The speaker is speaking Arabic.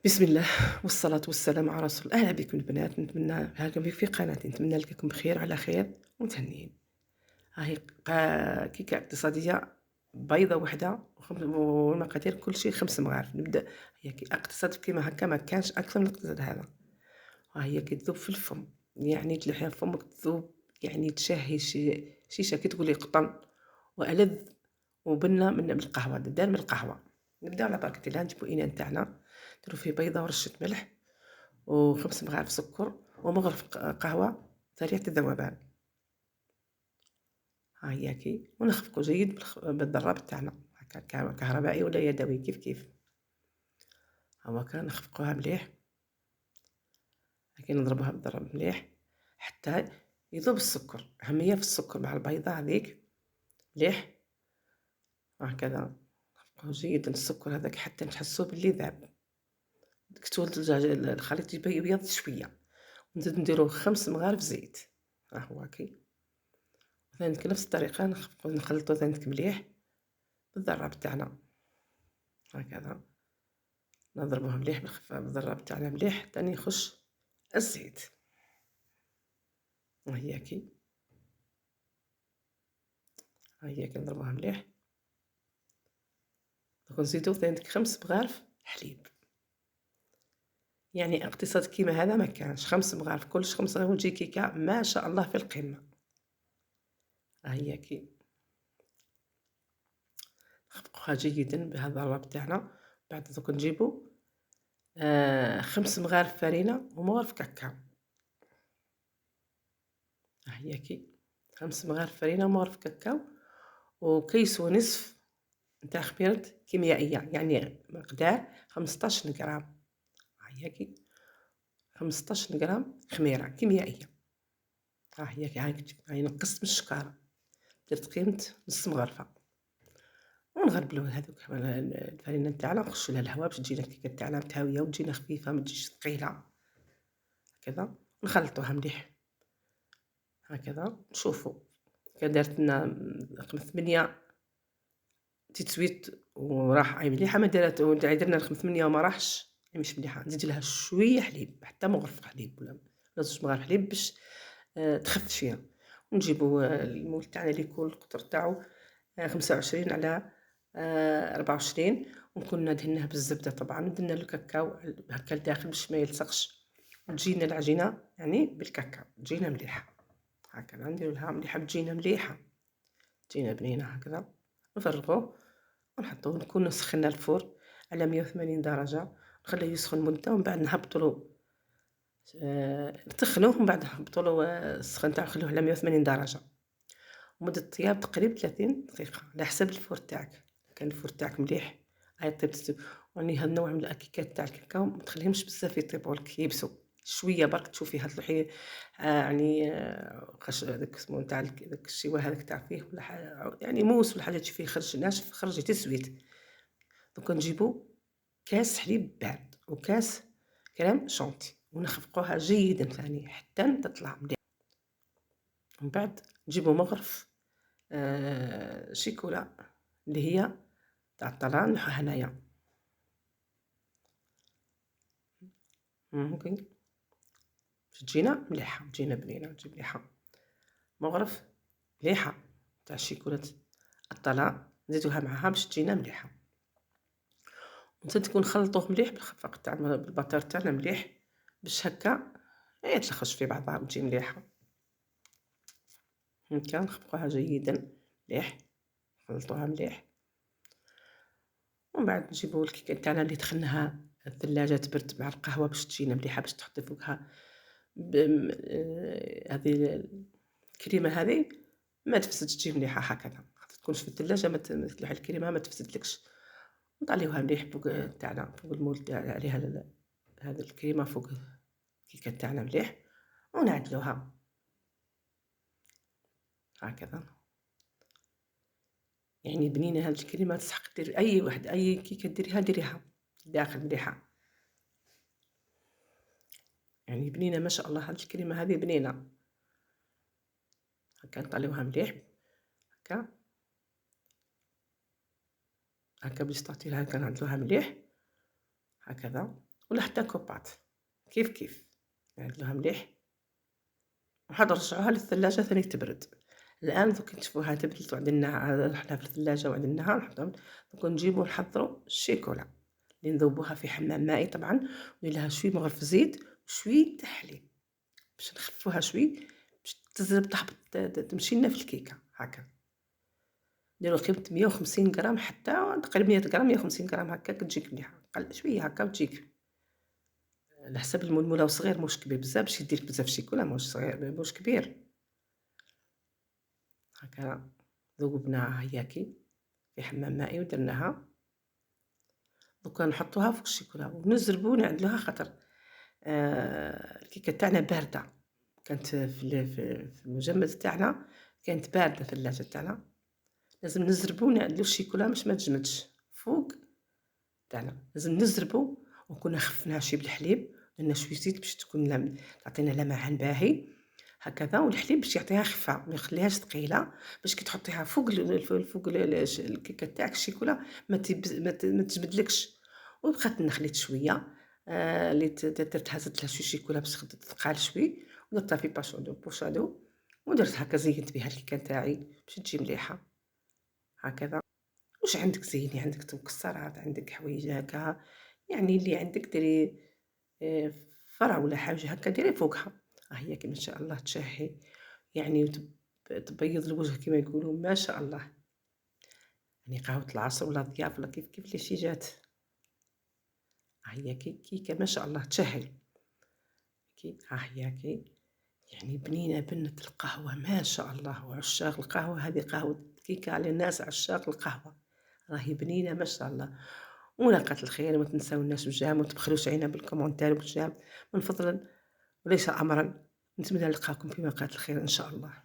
بسم الله والصلاة والسلام على رسول الله. أهلا بكم البنات، نتمنى هاكم في قناتي، نتمنى لكم بخير وعلى خير ومتهنيين. هاهي كيكة اقتصادية، بيضة وحدة والمقادير كلشي 5 مغارف. نبدأ. هي اقتصاد كيما هكا، ما كانش أكثر من الاقتصاد هذا. ها هي كتذوب في الفم، يعني تلوحيها في فمك تذوب، يعني تشهي شيشة كي تقولي قطن وألذ. وبنة من القهوة، دار من القهوة. نبداو على بركة الله. نجيبو إناء تاعنا، نديرو فيه بيضة ورشة ملح و5 مغارف سكر ومغرف قهوة سريعة الذوبان. ها هي كي، ونخفقو جيد بالضراب تاعنا، هكا كهربائي ولا يدوي كيف كيف. هاكا نخفقوها مليح، هكا نضربوها بالضرب مليح حتى يذوب السكر. أهمية في السكر مع البيضة هذيك مليح. وهكذا نخفقوه جيدا السكر هذاك حتى نحسو بلي ذاب. كتولد الخليط يبيض شوية، ونزيد نديرو 5 مغارف زيت. ها هو كي. ذلك نفس الطريقة نخلطو ذلك مليح بالضراب تاعنا، هكذا نضربوه مليح بالضراب تاعنا مليح حتى يخش الزيت. وهي كي، هي كي نضربوها مليح. دوك نزيدو ذلك 5 مغارف حليب. يعني اقتصاد كيما هذا ما كانش. 5 مغارف، كلش 5 مغارف وتجي كيكة ما شاء الله في القمة. هي كي نخفقوها جيدا بهذا الضرب تاعنا. بعد دوك نجيبو 5 مغارف فرينة ومغرف كاكاو. هي كي 5 مغارف فرينة ومغرف كاكاو وكيس ونصف نتاع خميرة كيميائية، يعني مقدار 15 غرام. هي كي 15 غرام خميرة كيميائية. ها هي كي، هاي نقصت من الشكارة، درت قيمة نص مغرفة. ونغربلو هذوك الفرينة نتاعنا، نخشو لها الهواء باش تجينا الكيكة تاعنا متهاوية وتجينا خفيفة ما تجيش ثقيلة. هكذا نخلطوها مليح، هكذا نشوفو كي دارت لنا رقم 8 تيتسويت وراح. أي مليحة ما دارت درنا رقم 8 وما راحش، أي مش مليحة. نزيد لها شوية حليب، حتى مغرف حليب ولا 2 مغارف حليب باش تخف شوية. ونجيبو المول تاعنا اللي يكون القطر تاعو 25 على 24، ونكون دهناه بالزبدة طبعا، ودرنا له الكاكاو هكا لداخل باش ما يلصقش. وتجينا العجينة يعني بالكاكاو تجينا مليحة، هكذا نديرو لها مليحة تجينا مليحة، تجينا بنينة هكذا. نفرغوه ونحطوه، نكون سخنا الفور على 180 درجة، نخليه يسخن مدة ومن بعد نهبطولو نسخنوه ومن بعد نهبطولو السخن تاعو نخليوه على 180 درجة. مدة طياب تقريبا 30 دقيقة على حسب الفور تاعك. كان الفور تاعك مليح يطيب يعني هاد النوع من الكيكات تاع الكاكاو ما تخليهمش بزاف يطيبوا لك يبسوا شويه برك. تشوفي هاد اللوحيه يعني خش داك اسمو نتاع داك الشيوه هذاك تاع فيه ولا يعني موس ولا حاجه تشوفيه خرج ناشف خرجي تسويت. دوك نجيبو كاس حليب بارد وكاس كريم شونتي ونخفقوها جيدا ثاني حتى تطلع مليح. من بعد نجيبو مغرف شيكولا اللي هي تاع الطلال نحوها هنايا. ممكن باش تجينا مليحة، تجينا بنينة تجي مليحة. مغرف مليحة تاع الشيكولات الطلا نزيدوها معاها باش تجينا مليحة. ونزيد نخلطوه مليح بالخفاق تاع بالباتر تاعنا مليح باش هكا يتلخش في بعضها وتجي مليحة. هكا نخفقوها جيدا مليح، نخلطوها مليح. ومن بعد نجيبو الكيكة تاعنا اللي دخلناها الثلاجة تبرد مع القهوة باش تجينا مليحة، باش تحطي فوقها هذه الكريمة هذه ما تفسدش تجي مليحة هكذا، خاطر تكونش في الثلاجة ما تلوح الكريمة ما تفسدلكش. نطليوها مليح فوق تاعنا فوق المول تاع عليها هذه الكريمة فوق الكيكة تاعنا مليح ونعدلوها هكذا. يعني بنينة هذه الكريمة تسحق دير أي واحد أي كيكة ديريها داخل مليحة، يعني بنينة ما شاء الله. هذه الكريمة هذه بنينة هكا نطليوها مليح هكا هكا باش تعطيلها هكا نعدلوها مليح هكذا. ولا حتى كوباط، كيف نعدلوها مليح وعاد نرجعوها للثلاجة ثاني تبرد. الآن دوك كي نشوفوها تبدت وعدلناها رحنا في الثلاجة وعدلناها نحطوها، دوك نجيبو نحضرو الشيكولا اللي نذوبوها في حمام مائي طبعًا، وندير لها شوي مغرف زيت وشوية تاع حليب باش نخففوها شوي باش تزرب تهبط تمشي لنا في الكيكة هاكا. نديرو قيمة 150 غرام حتى تقريبا 100 غرام 150 غرام هكاك تجيك مليحة، شوية هاكا وتجيك على حساب الملمولة وصغير ماهوش كبير بزاف باش يديلك بزاف شيكولا ماهوش صغير ماهوش كبير. هاكا ذوبناها هياكي في حمام مائي ودرناها، دوكا نحطوها فوق الشيكولا ونزربو نعدلوها خاطر الكيكة تاعنا باردة، كانت في المجمد تاعنا كانت باردة الثلاجة تاعنا، لازم نزربو نعدلو الشيكولا باش ما تجمدش فوق تاعنا، لازم نزربو وكنا خففناها شوية بالحليب، درنا شوية زيت باش تكون تعطينا لمعان باهي هكذا، والحليب باش يعطيها خفة ما يخليهاش ثقيلة، باش كي تحطيها فوق فوق الكيكة تاعك الشيكولا ما تجمدلكش، وبقات نخليت شوية اللي درتها زدت لها شوية شيكولا باش تثقال شوي، ودرتها في بوشادو ودرت هكا زينت بها الكيكة نتاعي باش تجي مليحة هكذا. واش عندك زيني عندك مكسرات عندك حوايج هكا يعني اللي عندك ديري فرع ولا حاجة هكا ديري فوقها، ها هي كي ما شاء الله تشهي يعني تبيض الوجه كما يقولوا ما شاء الله، يعني قهوة العصر ولا ضياف ولا كيف اللي شي جات، ها هي كيكة ما شاء الله تشهي، ها هي يعني بنينة بنة القهوة ما شاء الله، وعشاق القهوة هذه قهوة كيكة على الناس عشاق القهوة، راهي بنينة ما شاء الله. ولاقات الخير ما تنساوناش بجام وما تبخلوش علينا بالكومونتير بجام من فضلا وليس أمرا، نتمنى نلقاكم في ملاقات الخير إن شاء الله.